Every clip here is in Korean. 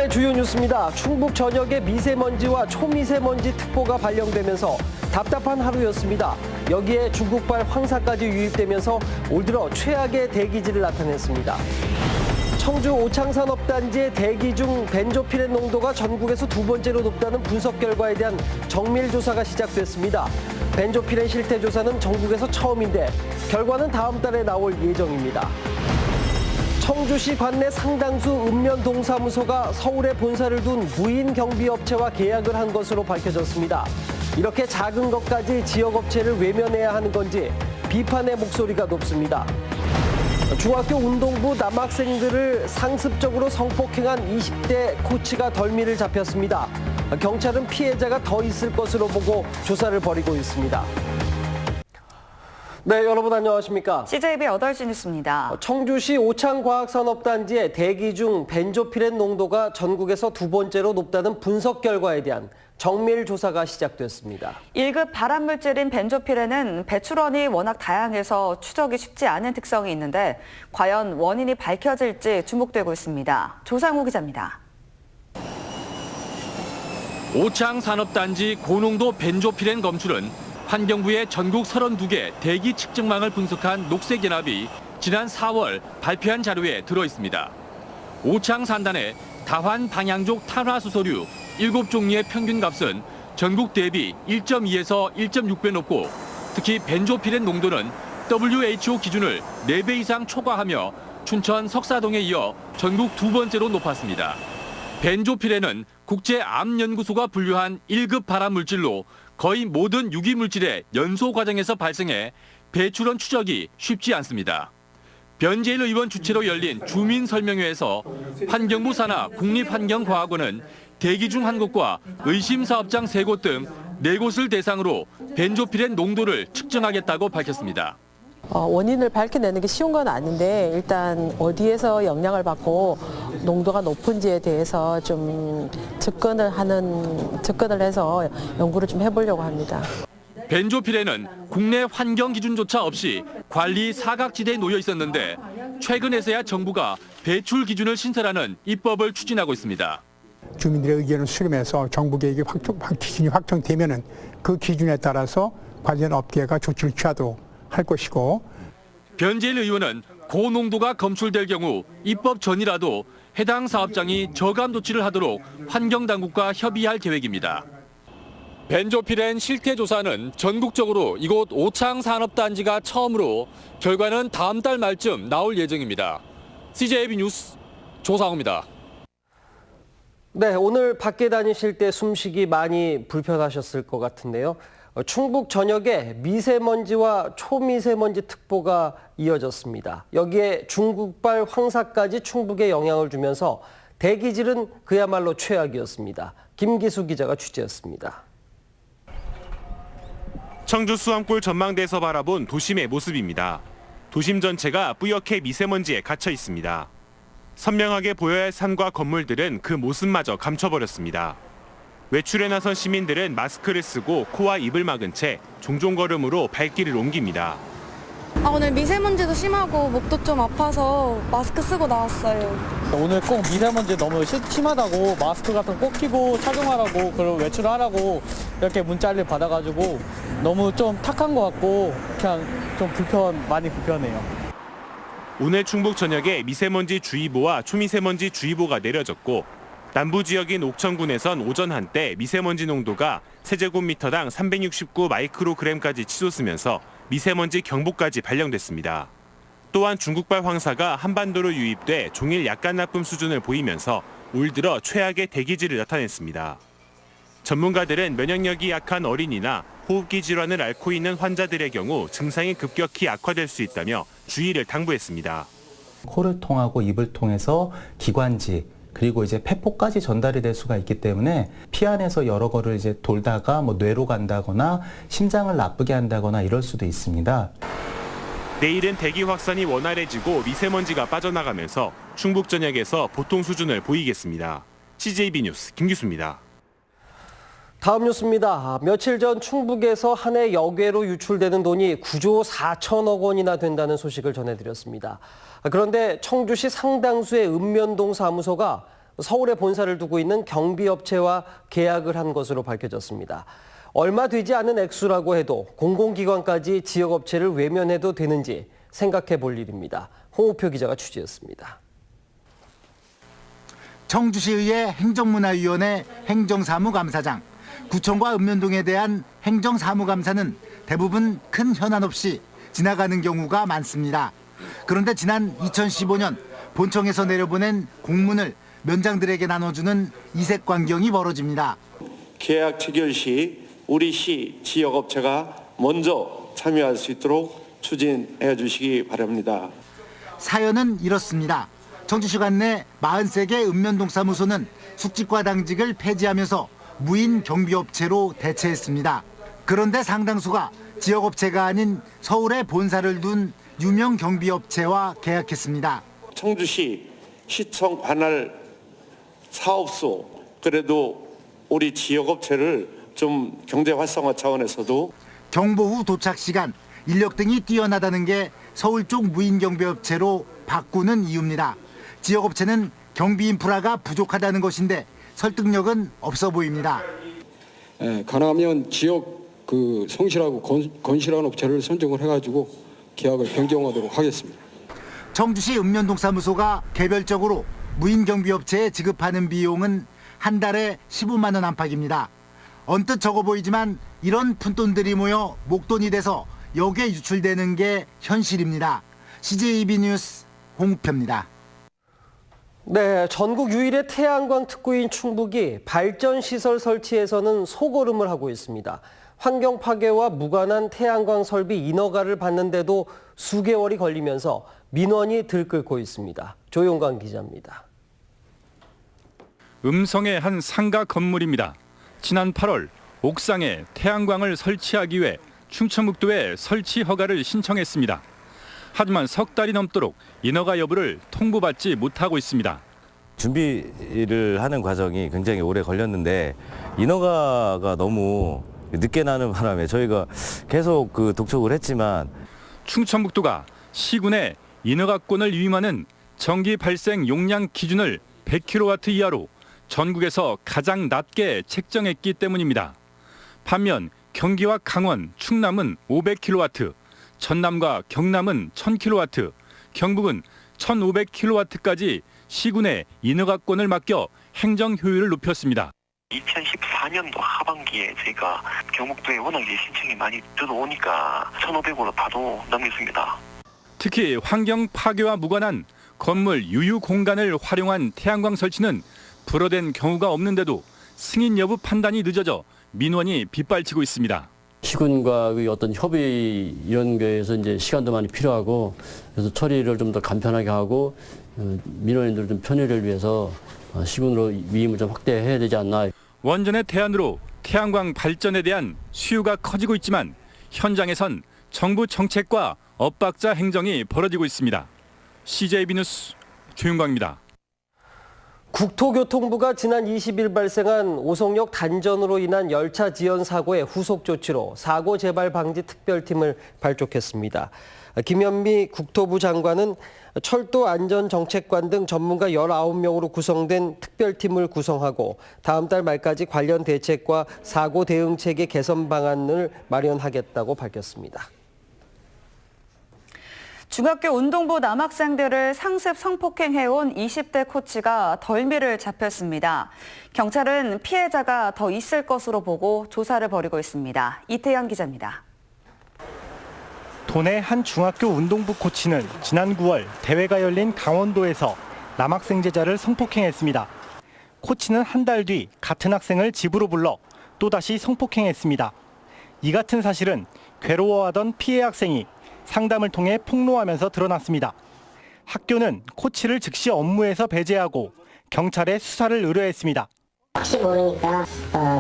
오늘의 주요 뉴스입니다. 충북 전역에 미세먼지와 초미세먼지 특보가 발령되면서 답답한 하루였습니다. 여기에 중국발 황사까지 유입되면서 올 들어 최악의 대기질을 나타냈습니다. 청주 오창산업단지의 대기 중 벤조피렌 농도가 전국에서 두 번째로 높다는 분석 결과에 대한 정밀 조사가 시작됐습니다. 벤조피렌 실태 조사는 전국에서 처음인데 결과는 다음 달에 나올 예정입니다. 청주시 관내 상당수 읍면동사무소가 서울에 본사를 둔 무인 경비업체와 계약을 한 것으로 밝혀졌습니다. 이렇게 작은 것까지 지역업체를 외면해야 하는 건지 비판의 목소리가 높습니다. 중학교 운동부 남학생들을 상습적으로 성폭행한 20대 코치가 덜미를 잡혔습니다. 경찰은 피해자가 더 있을 것으로 보고 조사를 벌이고 있습니다. 네, 여러분 안녕하십니까? CJB 8시 뉴스입니다. 청주시 오창과학산업단지의 대기 중 벤조피렌 농도가 전국에서 두 번째로 높다는 분석 결과에 대한 정밀 조사가 시작됐습니다. 1급 발암물질인 벤조피렌은 배출원이 워낙 다양해서 추적이 쉽지 않은 특성이 있는데 과연 원인이 밝혀질지 주목되고 있습니다. 조상우 기자입니다. 오창산업단지 고농도 벤조피렌 검출은 환경부의 전국 32개 대기 측정망을 분석한 녹색연합이 지난 4월 발표한 자료에 들어있습니다. 오창산단의 다환 방향족 탄화수소류 7종류의 평균값은 전국 대비 1.2에서 1.6배 높고 특히 벤조피렌 농도는 WHO 기준을 4배 이상 초과하며 춘천 석사동에 이어 전국 두 번째로 높았습니다. 벤조피렌은 국제암연구소가 분류한 1급 발암물질로 거의 모든 유기물질의 연소 과정에서 발생해 배출원 추적이 쉽지 않습니다. 변재일 의원 주최로 열린 주민설명회에서 환경부 산하 국립환경과학원은 대기 중 한 곳과 의심사업장 3곳 등 4곳을 대상으로 벤조피렌 농도를 측정하겠다고 밝혔습니다. 원인을 밝혀내는 게 쉬운 건 아닌데 일단 어디에서 영향을 받고 농도가 높은지에 대해서 좀 접근을 해서 연구를 좀 해보려고 합니다. 벤조피렌은 국내 환경 기준조차 없이 관리 사각지대에 놓여 있었는데 최근에서야 정부가 배출 기준을 신설하는 입법을 추진하고 있습니다. 주민들의 의견을 수렴해서 정부 계획이 기준이 확정되면은 그 기준에 따라서 관련 업계가 조치를 취하도록 할 것이고. 변재일 의원은 고농도가 검출될 경우 입법 전이라도 해당 사업장이 저감 조치를 하도록 환경당국과 협의할 계획입니다. 벤조피렌 실태 조사는 전국적으로 이곳 오창산업단지가 처음으로 결과는 다음 달 말쯤 나올 예정입니다. CJB 뉴스 조상우입니다. 네, 오늘 밖에 다니실 때 숨쉬기 많이 불편하셨을 것 같은데요. 충북 전역에 미세먼지와 초미세먼지 특보가 이어졌습니다. 여기에 중국발 황사까지 충북에 영향을 주면서 대기질은 그야말로 최악이었습니다. 김기수 기자가 취재했습니다. 청주 수암골 전망대에서 바라본 도심의 모습입니다. 도심 전체가 뿌옇게 미세먼지에 갇혀 있습니다. 선명하게 보여야 할 산과 건물들은 그 모습마저 감춰버렸습니다. 외출에 나선 시민들은 마스크를 쓰고 코와 입을 막은 채 종종 걸음으로 발길을 옮깁니다. 오늘 미세먼지도 심하고 목도 좀 아파서 마스크 쓰고 나왔어요. 오늘 꼭 미세먼지 너무 심하다고 마스크 같은 거 꼭 끼고 착용하라고 그리고 외출을 하라고 이렇게 문자를 받아가지고 너무 좀 탁한 것 같고 그냥 좀 많이 불편해요. 오늘 충북 전역에 미세먼지 주의보와 초미세먼지 주의보가 내려졌고 남부 지역인 옥천군에선 오전 한때 미세먼지 농도가 세제곱미터당 369 마이크로그램까지 치솟으면서 미세먼지 경보까지 발령됐습니다. 또한 중국발 황사가 한반도로 유입돼 종일 약간 나쁨 수준을 보이면서 올 들어 최악의 대기질을 나타냈습니다. 전문가들은 면역력이 약한 어린이나 호흡기 질환을 앓고 있는 환자들의 경우 증상이 급격히 악화될 수 있다며 주의를 당부했습니다. 코를 통하고 입을 통해서 기관지 그리고 이제 폐포까지 전달이 될 수가 있기 때문에 피 안에서 여러 거를 이제 돌다가 뇌로 간다거나 심장을 나쁘게 한다거나 이럴 수도 있습니다. 내일은 대기 확산이 원활해지고 미세먼지가 빠져나가면서 충북 전역에서 보통 수준을 보이겠습니다. CJB 뉴스 김기수입니다. 다음 뉴스입니다. 며칠 전 충북에서 한 해 역외로 유출되는 돈이 9조 4천억 원이나 된다는 소식을 전해드렸습니다. 그런데 청주시 상당수의 읍면동 사무소가 서울에 본사를 두고 있는 경비업체와 계약을 한 것으로 밝혀졌습니다. 얼마 되지 않은 액수라고 해도 공공기관까지 지역업체를 외면해도 되는지 생각해 볼 일입니다. 홍우표 기자가 취재했습니다. 청주시의회 행정문화위원회 행정사무감사장, 구청과 읍면동에 대한 행정사무감사는 대부분 큰 현안 없이 지나가는 경우가 많습니다. 그런데 지난 2015년 본청에서 내려보낸 공문을 면장들에게 나눠주는 이색광경이 벌어집니다. 계약 체결 시 우리 시 지역업체가 먼저 참여할 수 있도록 추진해 주시기 바랍니다. 사연은 이렇습니다. 청주시 관내 43개 읍면동 사무소는 숙직과 당직을 폐지하면서 무인 경비업체로 대체했습니다. 그런데 상당수가 지역업체가 아닌 서울에 본사를 둔 유명 경비업체와 계약했습니다. 청주시 시청 관할 사업소, 그래도 우리 지역업체를 좀 경제 활성화 차원에서도 경보 후 도착 시간, 인력 등이 뛰어나다는 게 서울 쪽 무인 경비업체로 바꾸는 이유입니다. 지역업체는 경비 인프라가 부족하다는 것인데 설득력은 없어 보입니다. 가능하면 지역 성실하고 건실한 업체를 선정을 해가지고 계약을 변경하도록 하겠습니다. 청주시 읍면동 사무소가 개별적으로 무인 경비업체에 지급하는 비용은 한 달에 15만 원 안팎입니다. 언뜻 적어 보이지만 이런 푼돈들이 모여 목돈이 돼서 역에 유출되는 게 현실입니다. CJB 뉴스 홍우표입니다. 네, 전국 유일의 태양광 특구인 충북이 발전시설 설치에서는 소거름을 하고 있습니다. 환경 파괴와 무관한 태양광 설비 인허가를 받는데도 수개월이 걸리면서 민원이 들끓고 있습니다. 조용관 기자입니다. 음성의 한 상가 건물입니다. 지난 8월 옥상에 태양광을 설치하기 위해 충청북도에 설치 허가를 신청했습니다. 하지만 석 달이 넘도록 인허가 여부를 통보받지 못하고 있습니다. 준비를 하는 과정이 굉장히 오래 걸렸는데 인허가가 너무 늦게 나는 바람에 저희가 계속 독촉을 했지만 충청북도가 시군에 인허가권을 위임하는 전기 발생 용량 기준을 100kW 이하로 전국에서 가장 낮게 책정했기 때문입니다. 반면 경기와 강원, 충남은 500kW, 전남과 경남은 1000kW, 경북은 1500kW까지 시군에 인허가권을 맡겨 행정 효율을 높였습니다. 2014년도 하반기에 저희가 경북도에 워낙 신청이 많이 들어오니까 1,500으로 바로 넘겼습니다. 특히 환경 파괴와 무관한 건물 유유 공간을 활용한 태양광 설치는 불어된 경우가 없는데도 승인 여부 판단이 늦어져 민원이 빗발치고 있습니다. 시군과 어떤 협의 이런 거에서 이제 시간도 많이 필요하고 그래서 처리를 좀 더 간편하게 하고 민원인들 좀 편의를 위해서 시군으로 위임을 좀 확대해야 되지 않나. 원전의 대안으로 태양광 발전에 대한 수요가 커지고 있지만 현장에선 정부 정책과 엇박자 행정이 벌어지고 있습니다. CJB 뉴스 조윤광입니다. 국토교통부가 지난 20일 발생한 오송역 단전으로 인한 열차 지연 사고의 후속 조치로 사고 재발 방지 특별팀을 발족했습니다. 김현미 국토부 장관은 철도 안전정책관 등 전문가 19명으로 구성된 특별팀을 구성하고 다음 달 말까지 관련 대책과 사고 대응 체계 개선 방안을 마련하겠다고 밝혔습니다. 중학교 운동부 남학생들을 상습 성폭행해온 20대 코치가 덜미를 잡혔습니다. 경찰은 피해자가 더 있을 것으로 보고 조사를 벌이고 있습니다. 이태현 기자입니다. 도내 한 중학교 운동부 코치는 지난 9월 대회가 열린 강원도에서 남학생 제자를 성폭행했습니다. 코치는 한 달 뒤 같은 학생을 집으로 불러 또다시 성폭행했습니다. 이 같은 사실은 괴로워하던 피해 학생이 상담을 통해 폭로하면서 드러났습니다. 학교는 코치를 즉시 업무에서 배제하고 경찰에 수사를 의뢰했습니다. 혹시 모르니까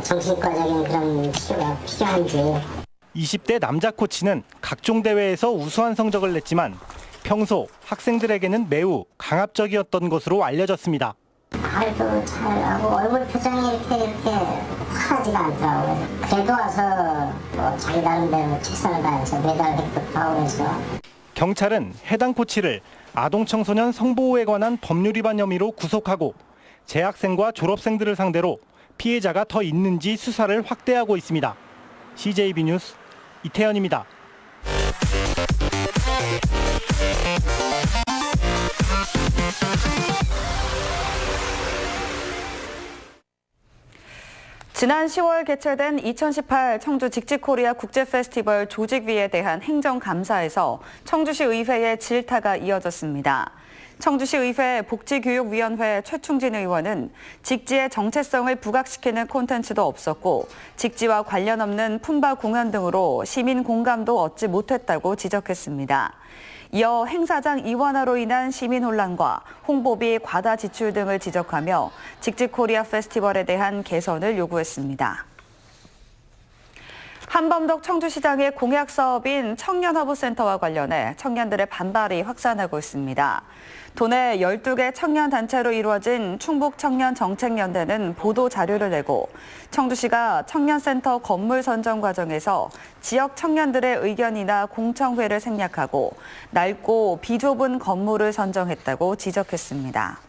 정신과적인 그런 치료가 필요한지. 20대 남자 코치는 각종 대회에서 우수한 성적을 냈지만 평소 학생들에게는 매우 강압적이었던 것으로 알려졌습니다. 말도 잘하고 얼굴 표정이 이렇게 화하지가 않더라고요. 그래도 와서 자기 나름대로 책상을 다해서 메달 획득하고 해서. 경찰은 해당 코치를 아동청소년 성보호에 관한 법률 위반 혐의로 구속하고 재학생과 졸업생들을 상대로 피해자가 더 있는지 수사를 확대하고 있습니다. CJB 뉴스 이태현입니다. 지난 10월 개최된 2018 청주 직직코리아 국제페스티벌 조직위에 대한 행정감사에서 청주시 의회의 질타가 이어졌습니다. 청주시 의회 복지교육위원회 최충진 의원은 직지의 정체성을 부각시키는 콘텐츠도 없었고 직지와 관련 없는 품바 공연 등으로 시민 공감도 얻지 못했다고 지적했습니다. 이어 행사장 이원화로 인한 시민 혼란과 홍보비 과다 지출 등을 지적하며 직직코리아 페스티벌에 대한 개선을 요구했습니다. 한범덕 청주시장의 공약 사업인 청년허브센터와 관련해 청년들의 반발이 확산하고 있습니다. 도내 12개 청년단체로 이루어진 충북청년정책연대는 보도 자료를 내고 청주시가 청년센터 건물 선정 과정에서 지역 청년들의 의견이나 공청회를 생략하고 낡고 비좁은 건물을 선정했다고 지적했습니다.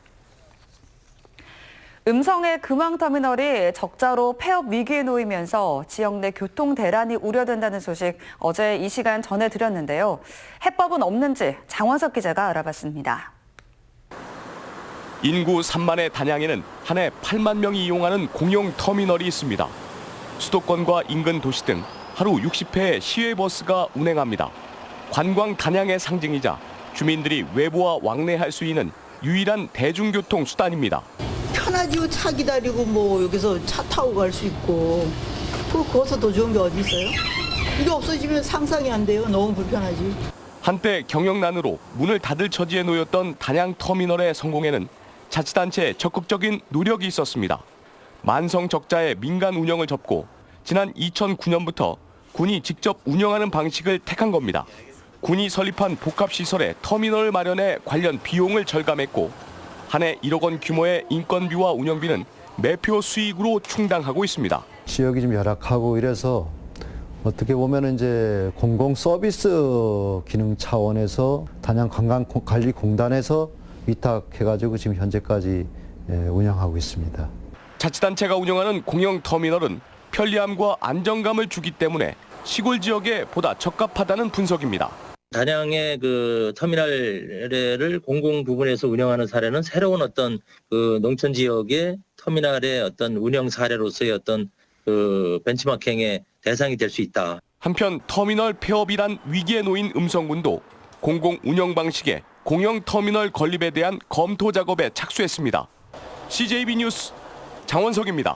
음성의 금왕터미널이 적자로 폐업 위기에 놓이면서 지역 내 교통 대란이 우려된다는 소식 어제 이 시간 전해드렸는데요. 해법은 없는지 장원석 기자가 알아봤습니다. 인구 3만의 단양에는 한 해 8만 명이 이용하는 공용 터미널이 있습니다. 수도권과 인근 도시 등 하루 60회의 시외버스가 운행합니다. 관광 단양의 상징이자 주민들이 외부와 왕래할 수 있는 유일한 대중교통 수단입니다. 편하지요. 차 기다리고 뭐 여기서 차 타고 갈 수 있고 그거서 더 좋은 게 어디 있어요? 이게 없어지면 상상이 안 돼요. 너무 불편하지. 한때 경영난으로 문을 닫을 처지에 놓였던 단양 터미널의 성공에는 자치단체의 적극적인 노력이 있었습니다. 만성 적자의 민간 운영을 접고 지난 2009년부터 군이 직접 운영하는 방식을 택한 겁니다. 군이 설립한 복합시설에 터미널을 마련해 관련 비용을 절감했고 한 해 1억 원 규모의 인건비와 운영비는 매표 수익으로 충당하고 있습니다. 지역이 좀 열악하고 이래서 어떻게 보면 이제 공공 서비스 기능 차원에서 단양관광관리공단에서 위탁해가지고 지금 현재까지 운영하고 있습니다. 자치단체가 운영하는 공영 터미널은 편리함과 안정감을 주기 때문에 시골 지역에 보다 적합하다는 분석입니다. 단양의 그 터미널을 공공 부분에서 운영하는 사례는 새로운 어떤 그 농촌 지역의 터미널의 어떤 운영 사례로서의 어떤 그 벤치마킹의 대상이 될 수 있다. 한편 터미널 폐업이란 위기에 놓인 음성군도 공공 운영 방식의 공영 터미널 건립에 대한 검토 작업에 착수했습니다. CJB 뉴스 장원석입니다.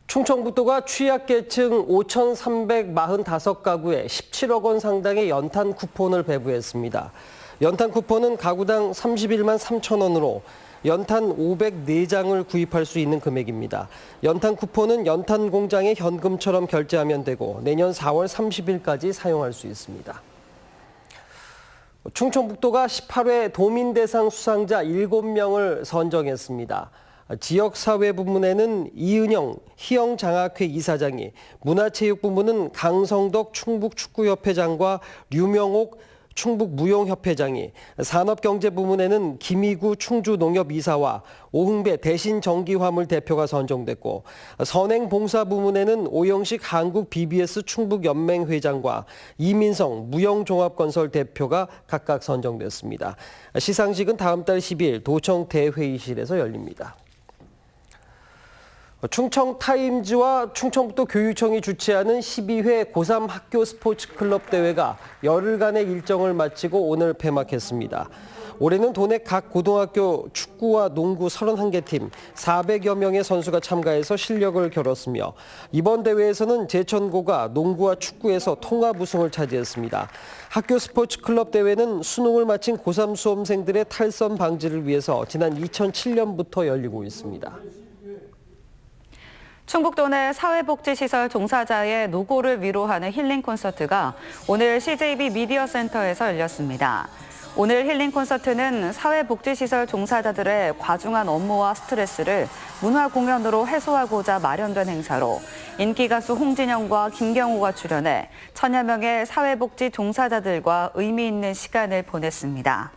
충청북도가 취약계층 5,345가구에 17억 원 상당의 연탄 쿠폰을 배부했습니다. 연탄 쿠폰은 가구당 31만 3천 원으로 연탄 504장을 구입할 수 있는 금액입니다. 연탄 쿠폰은 연탄 공장에 현금처럼 결제하면 되고 내년 4월 30일까지 사용할 수 있습니다. 충청북도가 18회 도민대상 수상자 7명을 선정했습니다. 지역사회 부문에는 이은영 희영장학회 이사장이, 문화체육부문은 강성덕 충북축구협회장과 류명옥 충북무용협회장이, 산업경제부문에는 김희구 충주농협이사와 오흥배 대신전기화물 대표가 선정됐고, 선행봉사부문에는 오영식 한국 BBS 충북연맹회장과 이민성 무영종합건설 대표가 각각 선정됐습니다. 시상식은 다음 달 10일 도청 대회의실에서 열립니다. 충청타임즈와 충청북도 교육청이 주최하는 12회 고3 학교 스포츠 클럽 대회가 열흘간의 일정을 마치고 오늘 폐막했습니다. 올해는 도내 각 고등학교 축구와 농구 31개 팀 400여 명의 선수가 참가해서 실력을 겨뤘으며 이번 대회에서는 제천고가 농구와 축구에서 통합 우승을 차지했습니다. 학교 스포츠 클럽 대회는 수능을 마친 고3 수험생들의 탈선 방지를 위해서 지난 2007년부터 열리고 있습니다. 충북도 내 사회복지시설 종사자의 노고를 위로하는 힐링 콘서트가 오늘 CJB 미디어센터에서 열렸습니다. 오늘 힐링 콘서트는 사회복지시설 종사자들의 과중한 업무와 스트레스를 문화 공연으로 해소하고자 마련된 행사로 인기 가수 홍진영과 김경호가 출연해 천여 명의 사회복지 종사자들과 의미 있는 시간을 보냈습니다.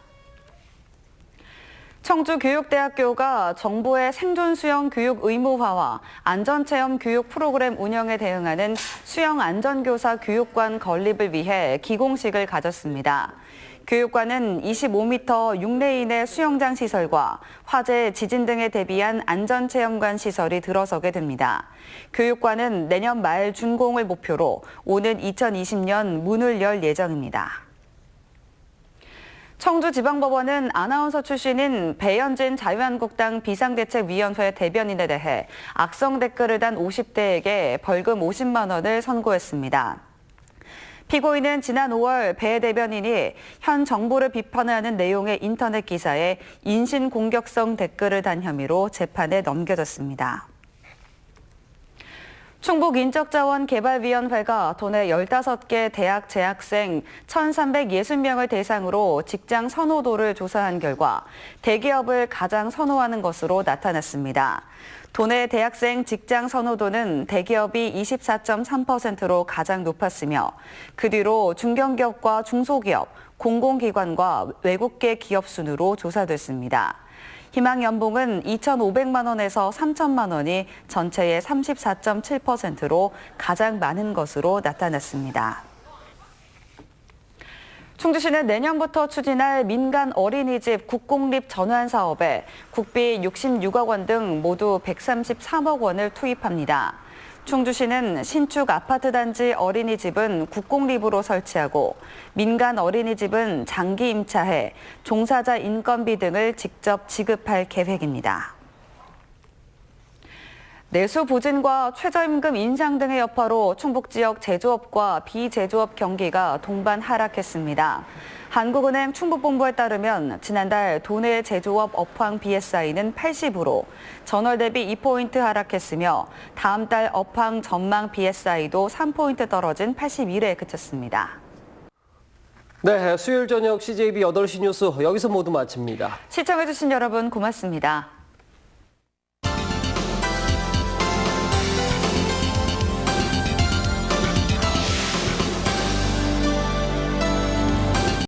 청주교육대학교가 정부의 생존 수영 교육 의무화와 안전체험 교육 프로그램 운영에 대응하는 수영 안전교사 교육관 건립을 위해 기공식을 가졌습니다. 교육관은 25m 6레인의 수영장 시설과 화재, 지진 등에 대비한 안전체험관 시설이 들어서게 됩니다. 교육관은 내년 말 준공을 목표로 오는 2020년 문을 열 예정입니다. 청주지방법원은 아나운서 출신인 배현진 자유한국당 비상대책위원회 대변인에 대해 악성 댓글을 단 50대에게 벌금 50만 원을 선고했습니다. 피고인은 지난 5월 배 대변인이 현 정부를 비판하는 내용의 인터넷 기사에 인신공격성 댓글을 단 혐의로 재판에 넘겨졌습니다. 충북인적자원개발위원회가 도내 15개 대학 재학생 1,360명을 대상으로 직장 선호도를 조사한 결과 대기업을 가장 선호하는 것으로 나타났습니다. 도내 대학생 직장 선호도는 대기업이 24.3%로 가장 높았으며 그 뒤로 중견기업과 중소기업, 공공기관과 외국계 기업 순으로 조사됐습니다. 희망 연봉은 2,500만 원에서 3,000만 원이 전체의 34.7%로 가장 많은 것으로 나타났습니다. 충주시는 내년부터 추진할 민간 어린이집 국공립 전환 사업에 국비 66억 원 등 모두 133억 원을 투입합니다. 충주시는 신축 아파트 단지 어린이집은 국공립으로 설치하고 민간 어린이집은 장기 임차해 종사자 인건비 등을 직접 지급할 계획입니다. 내수 부진과 최저임금 인상 등의 여파로 충북 지역 제조업과 비제조업 경기가 동반 하락했습니다. 한국은행 충북본부에 따르면 지난달 도내 제조업 업황 BSI는 80으로 전월 대비 2포인트 하락했으며 다음 달 업황 전망 BSI도 3포인트 떨어진 81에 그쳤습니다. 네, 수요일 저녁 CJB 8시 뉴스 여기서 모두 마칩니다. 시청해주신 여러분 고맙습니다.